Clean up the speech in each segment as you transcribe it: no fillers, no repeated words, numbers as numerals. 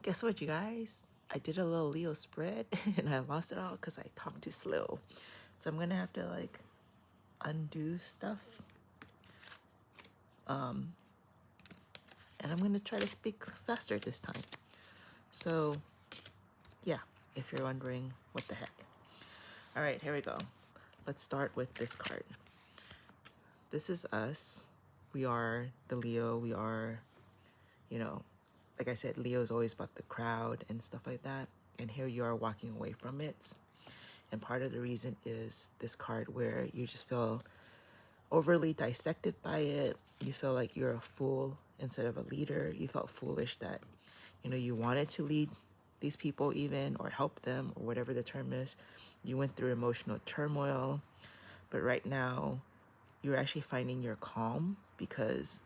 Guess what, you guys? I did a little Leo spread and I lost it all because I talked too slow. So I'm gonna have to like undo stuff. And I'm gonna try to speak faster this time. So yeah, if you're wondering what the heck. All right, here we go. Let's start with this card. This is us. We are the Leo. We are, you know, like I said, Leo is always about the crowd and stuff like that. And here you are walking away from it. And part of the reason is this card where you just feel overly dissected by it. You feel like you're a fool instead of a leader. You felt foolish that, you wanted to lead these people even or help them or whatever the term is. You went through emotional turmoil, but right now you're actually finding your calm because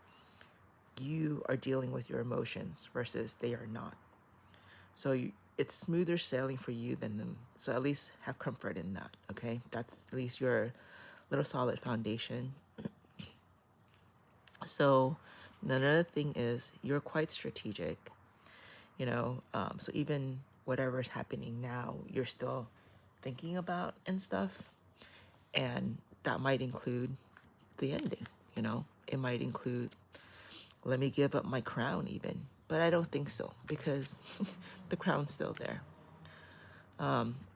you are dealing with your emotions versus they are not. So it's smoother sailing for you than them. So at least have comfort in that, okay? That's at least your little solid foundation. So another thing is you're quite strategic, so even whatever is happening now, you're still thinking about and stuff. And that might include the ending, it might include, let me give up my crown even. But I don't think so because the crown's still there.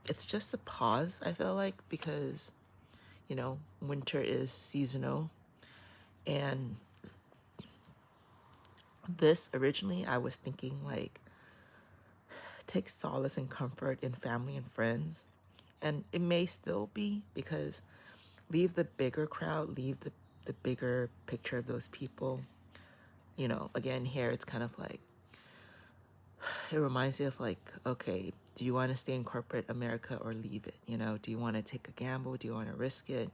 It's just a pause, I feel like, because, winter is seasonal. And this originally, I was thinking like, take solace and comfort in family and friends. And it may still be because leave the bigger crowd, leave the bigger picture of those people. Again, here it's kind of like, it reminds me of like, okay, do you want to stay in corporate America or leave it? Do you want to take a gamble? Do you want to risk it?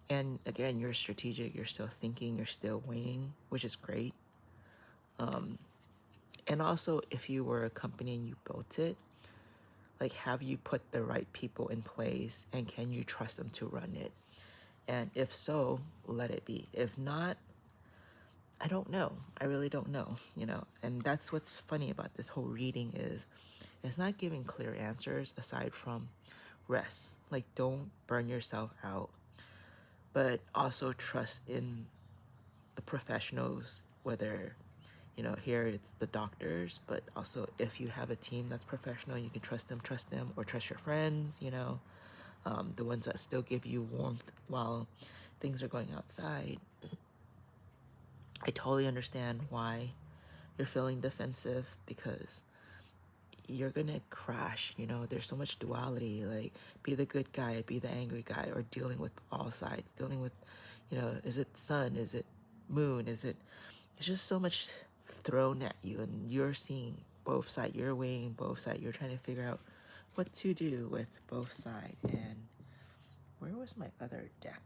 And again, you're strategic, you're still thinking, you're still weighing, which is great. And also, if you were a company and you built it, like, have you put the right people in place and can you trust them to run it? And if so, let it be. If not, I don't know. I really don't know, And that's what's funny about this whole reading is it's not giving clear answers aside from rest. Like, don't burn yourself out, but also trust in the professionals, whether, here it's the doctors, but also if you have a team that's professional, you can trust them, or trust your friends, the ones that still give you warmth while things are going outside. I totally understand why you're feeling defensive because you're gonna crash. There's so much duality, like be the good guy, be the angry guy, or dealing with all sides, dealing with, is it sun, is it moon, it's just so much thrown at you and you're seeing both sides, you're weighing both sides, you're trying to figure out what to do with both sides. And where was my other deck?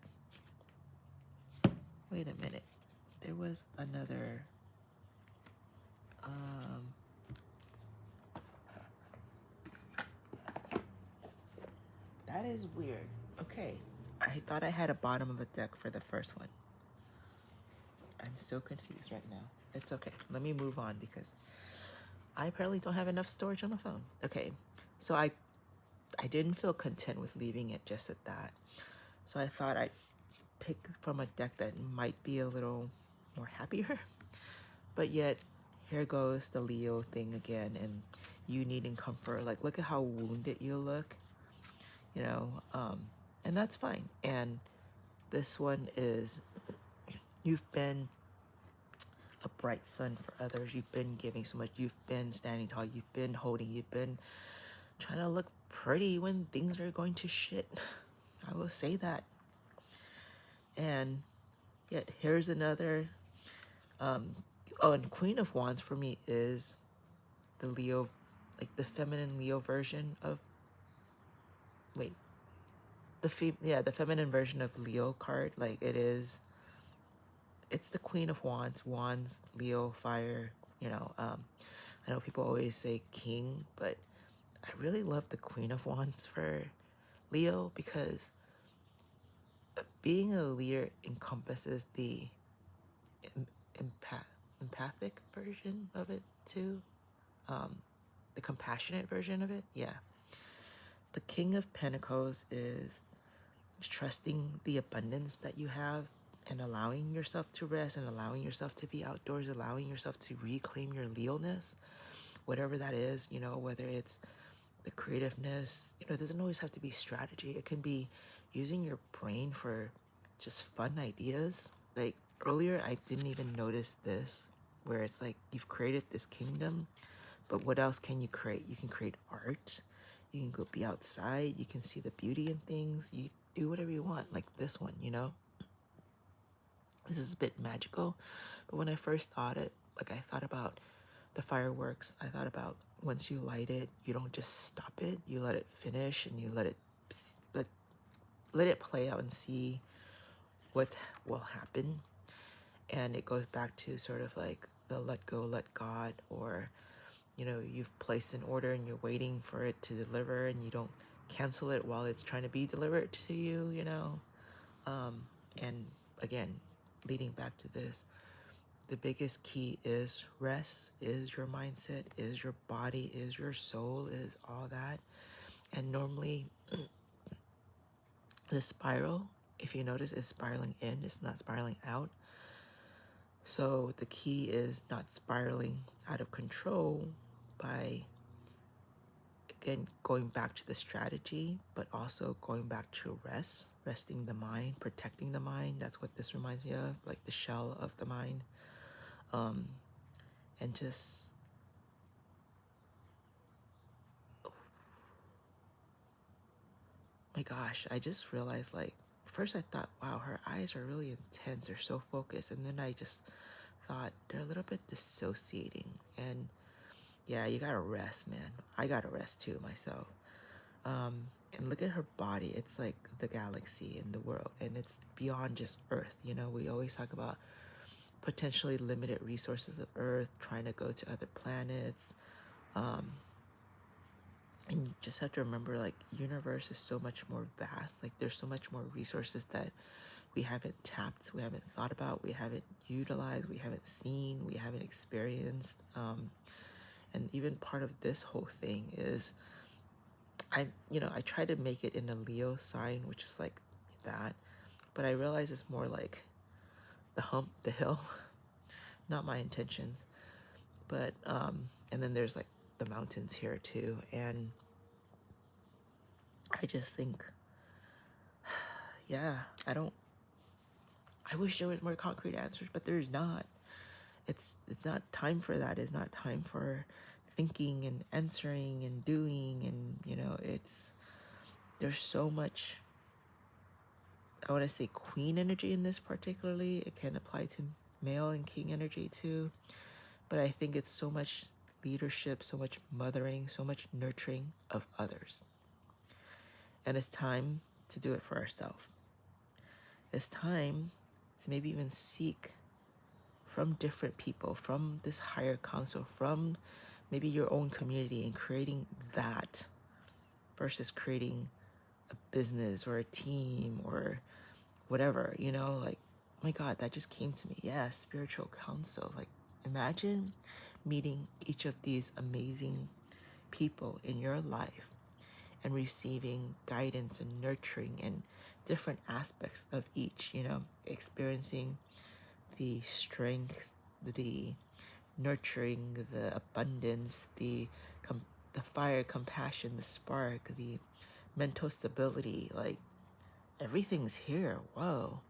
Wait a minute, there was another that is weird. Okay, I thought I had a bottom of a deck for the first one. I'm so confused right now. It's okay, let me move on because I apparently don't have enough storage on my phone. Okay, so I didn't feel content with leaving it just at that. So I thought I'd pick from a deck that might be a little more happier. But yet, here goes the Leo thing again, and you needing comfort. Like, look at how wounded you look, you know, um, and that's fine. And this one is, you've been a bright sun for others. You've been giving so much. You've been standing tall. You've been holding. You've been trying to look pretty when things are going to shit. I will say that. And yet, here's another. Oh, and Queen of Wands for me is the Leo, like the feminine Leo version of. Wait, the feminine version of Leo card. Like it is. It's the Queen of Wands. Wands, Leo, fire. I know people always say King, but I really love the Queen of Wands for Leo because being a leader encompasses the empathic version of it too. the compassionate version of it. Yeah. The King of Pentacles is trusting the abundance that you have and allowing yourself to rest and allowing yourself to be outdoors, allowing yourself to reclaim your Leoness, whatever that is, you know, whether it's the creativeness, you know, it doesn't always have to be strategy. It can be using your brain for just fun ideas. Like earlier, I didn't even notice this, where it's like you've created this kingdom, but what else can you create? You can create art. You can go be outside. You can see the beauty in things. You do whatever you want, like this one, you know? This is a bit magical. But when I first thought it, like I thought about the fireworks, I thought about once you light it, you don't just stop it. You let it finish and you let it let it play out and see what will happen. And it goes back to sort of like the let go, let God, or you know, you've placed an order and you're waiting for it to deliver and you don't cancel it while it's trying to be delivered to you, you know. And again, leading back to this, the biggest key is rest, is your mindset, is your body, is your soul, is all that. And normally the spiral, if you notice, is spiraling in, it's not spiraling out. So the key is not spiraling out of control by, again, going back to the strategy, but also going back to rest, resting the mind, protecting the mind. That's what this reminds me of, like the shell of the mind. And just, my gosh, I just realized, like, first I thought, wow, her eyes are really intense, they're so focused. And then I just thought they're a little bit dissociating. And yeah, you gotta rest, man. I gotta rest too, myself. And look at her body. It's like the galaxy and the world, and it's beyond just Earth. You know, we always talk about potentially limited resources of Earth, trying to go to other planets. And you just have to remember, like, universe is so much more vast. Like, there's so much more resources that we haven't tapped, we haven't thought about, we haven't utilized, we haven't seen, we haven't experienced. And even part of this whole thing is I try to make it in a Leo sign, which is like that, but I realize it's more like the hump, the hill, not my intentions. But and then there's like the mountains here too, and I just think, yeah, I wish there was more concrete answers, but there's not. It's not time for that. It's not time for thinking and answering and doing, and you know, there's so much, I want to say, queen energy in this particularly. It can apply to male and king energy too. But I think it's so much leadership, so much mothering, so much nurturing of others. And it's time to do it for ourselves. It's time to maybe even seek from different people, from this higher council, from maybe your own community, and creating that versus creating a business or a team or whatever, you know, like, oh my God, that just came to me. Yeah, spiritual counsel. Like, imagine meeting each of these amazing people in your life and receiving guidance and nurturing and different aspects of each, you know, experiencing the strength, the nurturing, the abundance, the fire, compassion, the spark, the mental stability, like everything's here. Whoa.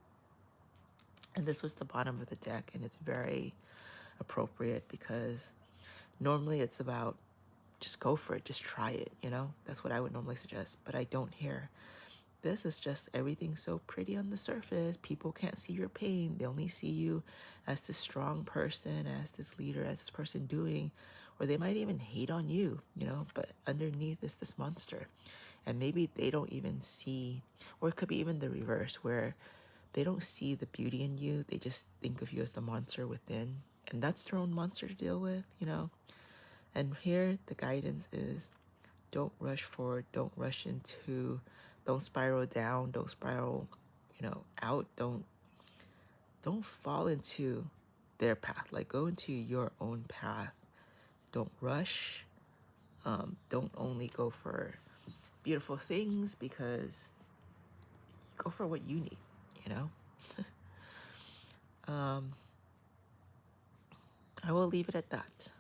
And this was the bottom of the deck, and it's very appropriate because normally it's about just go for it, just try it, you know? That's what I would normally suggest, but I don't hear. This is just everything so pretty on the surface. People can't see your pain. They only see you as this strong person, as this leader, as this person doing, or they might even hate on you, you know, but underneath is this monster. And maybe they don't even see, or it could be even the reverse, where they don't see the beauty in you. They just think of you as the monster within. And that's their own monster to deal with, you know. And here the guidance is, don't rush forward, don't rush into, don't spiral down, don't spiral, you know, out. Don't fall into their path. Like, go into your own path. Don't rush. Don't only go for beautiful things, because go for what you need, you know? I will leave it at that.